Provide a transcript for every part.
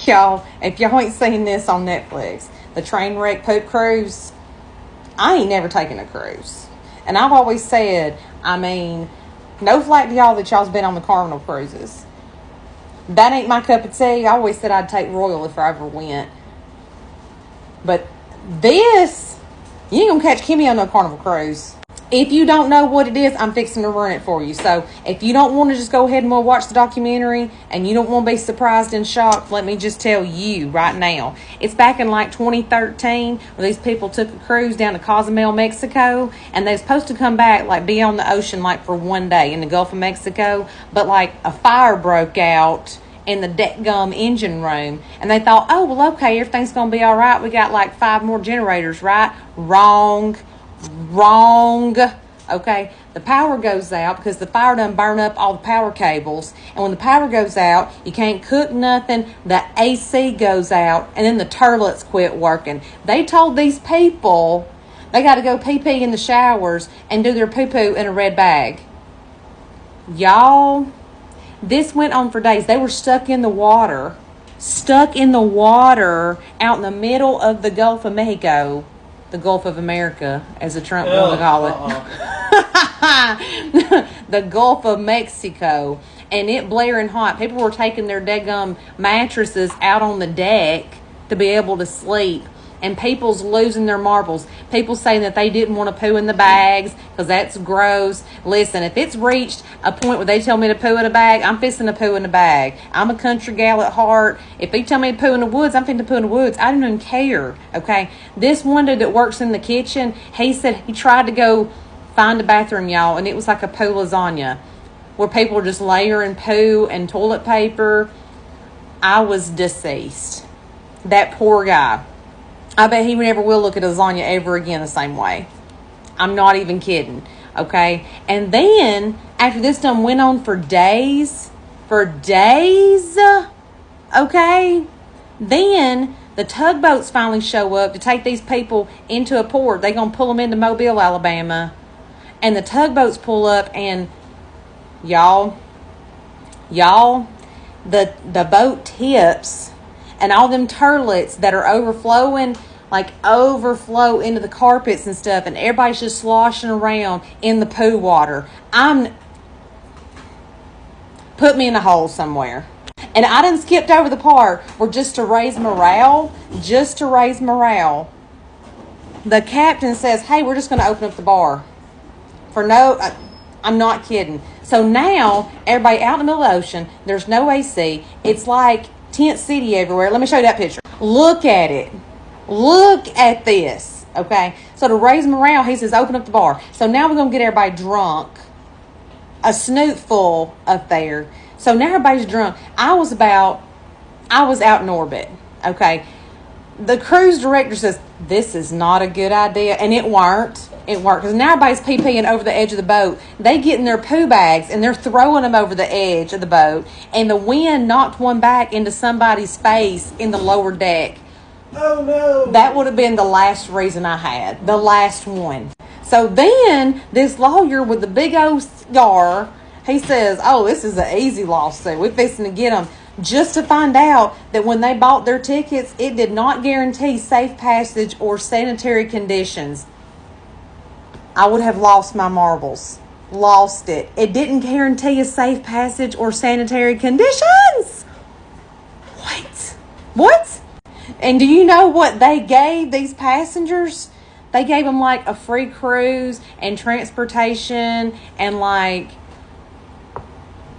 Y'all, if y'all ain't seen this on Netflix, the Trainwreck Poop Cruise, I ain't never taken a cruise. And I've always said, no flack to y'all that y'all's been on the Carnival cruises. That ain't my cup of tea. I always said I'd take Royal if I ever went. But this, you ain't gonna catch Kimmy on no Carnival cruise. If you don't know what it is, I'm fixing to run it for you. So if you don't want to just go ahead and watch the documentary and you don't want to be surprised and shocked, let me just tell you right now. It's back in like 2013 where these people took a cruise down to Cozumel, Mexico, and they were supposed to come back, like be on the ocean like for one day in the Gulf of Mexico, but like a fire broke out in the deck-gum engine room, and they thought, oh, well, okay, everything's going to be all right. We got like 5 more generators, right? Wrong. Okay, the power goes out because the fire done burn up all the power cables, and when the power goes out, you can't cook nothing. The AC goes out, and then the toilets quit working. They told these people they got to go pee-pee in the showers and do their poo-poo in a red bag. Y'all, this went on for days. They were stuck in the water out in the middle of the Gulf of Mexico. The Gulf of America, as the Trump wanted to call it. The Gulf of Mexico. And it blaring hot. People were taking their daggum mattresses out on the deck to be able to sleep. And people's losing their marbles. People saying that they didn't want to poo in the bags because that's gross. Listen, if it's reached a point where they tell me to poo in a bag, I'm fixing to poo in a bag. I'm a country gal at heart. If they tell me to poo in the woods, I'm fixing to poo in the woods. I don't even care, okay? This one dude that works in the kitchen, he said he tried to go find a bathroom, y'all, and it was like a poo lasagna where people were just layering poo and toilet paper. I was deceased. That poor guy. I bet he never will look at lasagna ever again the same way. I'm not even kidding, okay? And then, after this done went on for days, okay? Then, the tugboats finally show up to take these people into a port. They're going to pull them into Mobile, Alabama. And the tugboats pull up and, y'all, the boat tips and all them turlets that are overflowing, overflow into the carpets and stuff, and everybody's just sloshing around in the poo water. Put me in a hole somewhere. And I done skipped over the part where just to raise morale, the captain says, hey, we're just going to open up the bar. I'm not kidding. So now, everybody out in the middle of the ocean, there's no AC. It's like tent city everywhere. Let me show you that picture. Look at it. Look at this. Okay. So to raise morale, he says, open up the bar. So now we're going to get everybody drunk. A snoot full up there. So now everybody's drunk. I was out in orbit. Okay. The cruise director says, this is not a good idea. And it weren't. Because now everybody's pee-peeing over the edge of the boat. They get in their poo bags and they're throwing them over the edge of the boat. And the wind knocked one back into somebody's face in the lower deck. Oh, no. That would have been the last reason I had. The last one. So then this lawyer with the big old cigar, he says, oh, this is an easy lawsuit. We're fixing to get them. Just to find out that when they bought their tickets, it did not guarantee safe passage or sanitary conditions. I would have lost my marbles. Lost it. It didn't guarantee a safe passage or sanitary conditions. What? And do you know what they gave these passengers? They gave them like a free cruise and transportation and like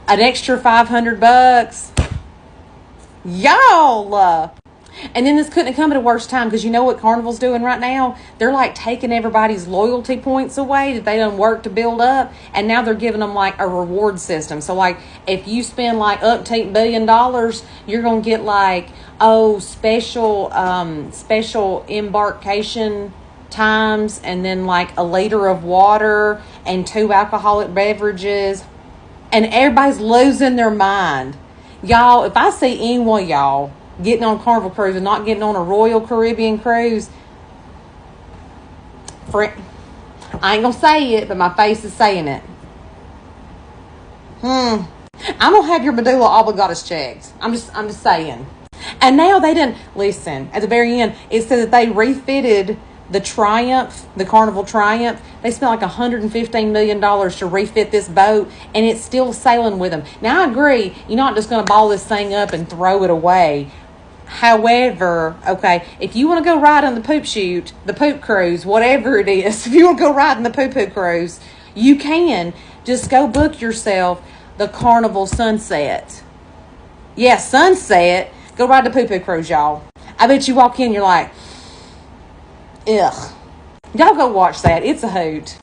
an extra $500. Y'all. And then this couldn't have come at a worse time, because you know what Carnival's doing right now? They're like taking everybody's loyalty points away that they done work to build up, and now they're giving them like a reward system. So like if you spend like up to $8 billion, you're gonna get like special embarkation times, and then like a liter of water and 2 alcoholic beverages, and everybody's losing their mind. Y'all, if I see any one of y'all getting on a Carnival cruise and not getting on a Royal Caribbean cruise, I ain't gonna say it, but my face is saying it. I'm gonna have your medulla oblongatus checked. I'm just saying. And now they didn't listen. At the very end, it said that they refitted the Triumph, the Carnival Triumph. They spent like $115 million to refit this boat, and it's still sailing with them. Now, I agree, you're not just going to ball this thing up and throw it away. However, okay, if you want to go ride on the poop cruise, whatever it is, if you want to go ride on the poo cruise, you can. Just go book yourself the Carnival Sunset. Yeah, Sunset. Go ride the poo cruise, y'all. I bet you walk in, you're like, ugh. Y'all go watch that. It's a hoot.